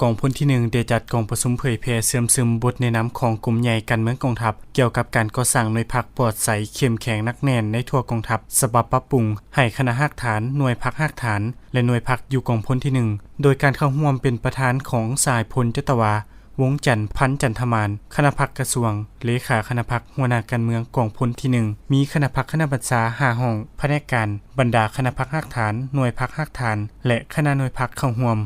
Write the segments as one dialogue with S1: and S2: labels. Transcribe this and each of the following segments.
S1: กองพลที่1ได้จัดกองประชุมเผยแพร่เสื่อมซึมบทแนะนำของกลุ่มใหญ่การเมืองกองทัพเกี่ยวกับการก่อสร้างหน่วยพักปลอดใสเข้มแข็งนักแน่นในทั่วกองทัพฉบับปรับปรุงให้คณะฮักฐานหน่วยพักฮักฐานและหน่วยพักอยู่กองพลที่1โดยการเข้าร่วมเป็นประธานของสายพลจตวาวงจันทร์พันจันทมานคณะพักกระทรวงเลขาคณะพักหัวหน้าการเมืองกองพลที่1มีคณะพักคณะบัญชา5ห้องแผนกการบรรดาคณะพักฮักฐานหน่วยพักฮักฐานและคณะหน่วยพักเข้าร่วม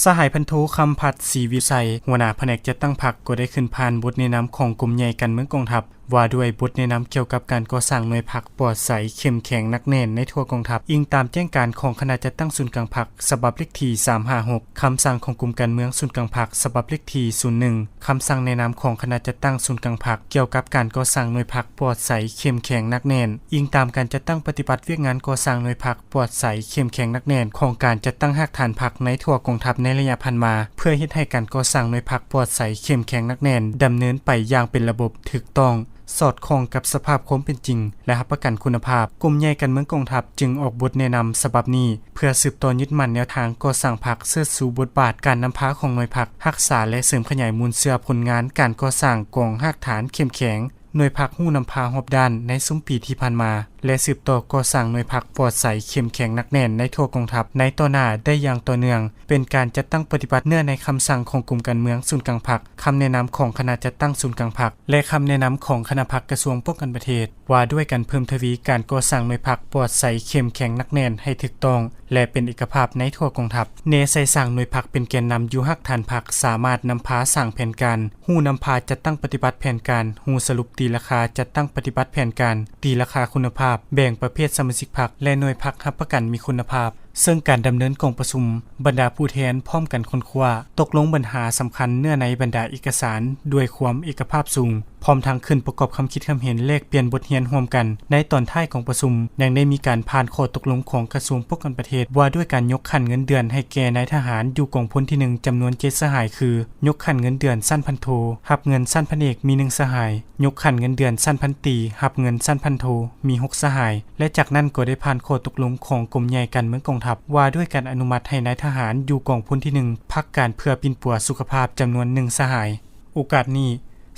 S1: สหายพันโทคำพัฒน์ศรีวิไสหัวหน้าแผนกจัดตั้งพรรคก็ได้ขึ้นผ่านบทแนะนำของกลุ่มใหญ่การเมืองกองทัพว่าด้วยบทแนะนำเกี่ยวกับการก่อสร้างหน่วยพรรคปลอดใสเข้มแข็งนักแน่นในทั่วกองทัพอิงตามแจ้งการของคณะจัดตั้งศูนย์กลางพรรคฉบับเลขที่356คำสั่งของกลุ่มการเมืองศูนย์กลางพรรคฉบับเลขที่01คำสั่งแนะนำของคณะจัดตั้งศูนย์กลางพรรคเกี่ยวกับการก่อสร้างหน่วยพรรคปลอดใสเข้มแข็งนักแน่นอิงตามการจัดตั้งปฏิบัติเวียกงานก่อสร้างหน่วยพรรคปลอดใสเข้มแข็งนักแน่นของการจัดตั้งรากฐานพรรคในทั่วกองทัพในระยะผ่านมาเพื่อเฮ็ดให้การก่อสร้างหน่วยพรรคปลอดใสเข้มแข็งนักแน่นดำเนินไปอย่างเป็นระบบถูกต้องสอดคล้องกับสภาพความเป็นจริงและรับประกันคุณภาพกลุ่มใหญ่การเมืองกองทัพจึงออกบทแนะนำฉบับนี้เพื่อสืบต่อยึดมั่นแนวทางก่อสร้างพรรคเสื้อสู่บทบาทการนำพาของหน่วยพรรครักษาและเสริมขยายมูลเสื่อผลงานการก่อสร้างกองรากฐานเข้มแข็งหน่วยพรรคฮู้นำพาฮอบด้านในซุ้มปีที่ผ่านมาและสืบต่อก่อสร้างหน่วยพรรคปลอดใสเข้มแข็งนักแน่นในทั่วกองทัพในต่อหน้าได้อย่างต่อเนื่องเป็นการจัดตั้งปฏิบัติเนื่องในคำสั่งของกลุ่มการเมืองศูนย์กลางพรรคคำแนะนำของคณะจัดตั้งศูนย์กลางพรรคและคำแนะนำของคณะพรรคกระทรวงป้องกันประเทศว่าด้วยการเพิ่มทวีการก่อสร้างหน่วยพรรคปลอดใสเข้มแข็งนักแน่นให้ถูกต้องและเป็นเอกภาพในทั่วกองทัพเนใส่สร้างหน่วยพรรคเป็นแกนนำอยู่ฮักฐานพรรคสามารถนำพาสร้างแผนการฮู้นำพาจัดตั้งปฏิบัติแผนการฮู้สรุปตีราคาจัดตั้งปฏิบัติแผนการตีราคาคุณภาพแบ่งประเภทสมาชิกพรรคและหน่วยพรรครับประกันมีคุณภาพซึ่งการดำเนินกองประชุมบรรดาผู้แทนพร้อมกันค้นคว้าตกลงปัญหาสำคัญเนื้อในบรรดาเอกสารด้วยความเอกภาพสูงพร้อมทั้งขึ้นประกอบคำคิดคำเห็นแลกเปลี่ยนบทเรียนร่วมกันในตอนท้ายของประชุมยังได้มีการผ่านข้อตกลงของกระทรวงป้องกันประเทศว่าด้วยการยกขั้นเงินเดือนให้แก่นายทหารอยู่กองพลที่1จำนวน7สหายคือยกขั้นเงินเดือนสั้นพันโทรับเงินสั้นพันเอกมี1สหายยกขั้นเงินเดือนสั้นพันตรีรับเงินสั้นพันโทมี6สหายและจากนั้นก็ได้ผ่านข้อตกลงของกรมใหญ่การเมืองกองทัพว่าด้วยการอนุมัติให้นายทหารอยู่กองพลที่1พักการเพื่อปิ่นปัวสุขภาพจำนวน1สหายโอกาสนี้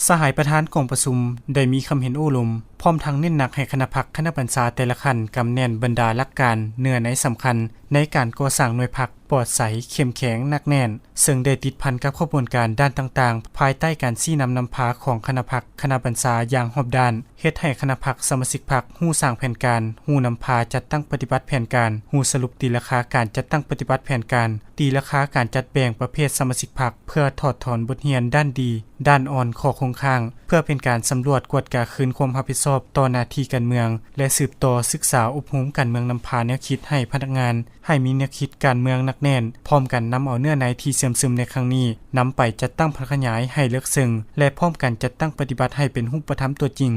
S1: สหายประธานกองประชุมได้มีคำเห็นโอ้ลมพร้อมทั้งเน้นหนักให้คณะพรรคคณะบัญชาแต่ละขั้นกำแน่นบรรดาหลักการเนื้อในสำคัญในการก่อสร้างหน่วยพรรคปลอดใสเข้มแข็งนักแน่นซึ่งได้ติดพันกับขบวนการด้านต่างๆภายใต้การชี้นำพาของคณะพรรคคณะบัญชาอย่างรอบด้านเฮ็ดให้คณะพรรคสมาชิกพรรคฮู้สร้างแผนการฮู้นำพาจัดตั้งปฏิบัติแผนการฮู้สรุปตีราคาการจัดตั้งปฏิบัติแผนการตีราคาการจัดแบ่งประเภทสมาชิกพรรคเพื่อถอดถอนบทเรียนด้านดีด้านอ่อนข้อคงค้างเพื่อเป็นการสำรวจกวดกาคืนความรับผิดชอบต่อหน้าที่การเมืองและสืบต่อศึกษาอบรมการเมืองนำพาแนวคิดให้พนักงานให้มีแนวคิดการเมืองนักแน่นพร้อมกันนำเอาเนื้อในที่เสื่อมซึมในครั้งนี้นำไปจัดตั้งพัฒนาขยายให้เลิกซึ้งและพร้อมกันจัดตั้งปฏิบัติให้เป็นรูปธรรมตัวจริง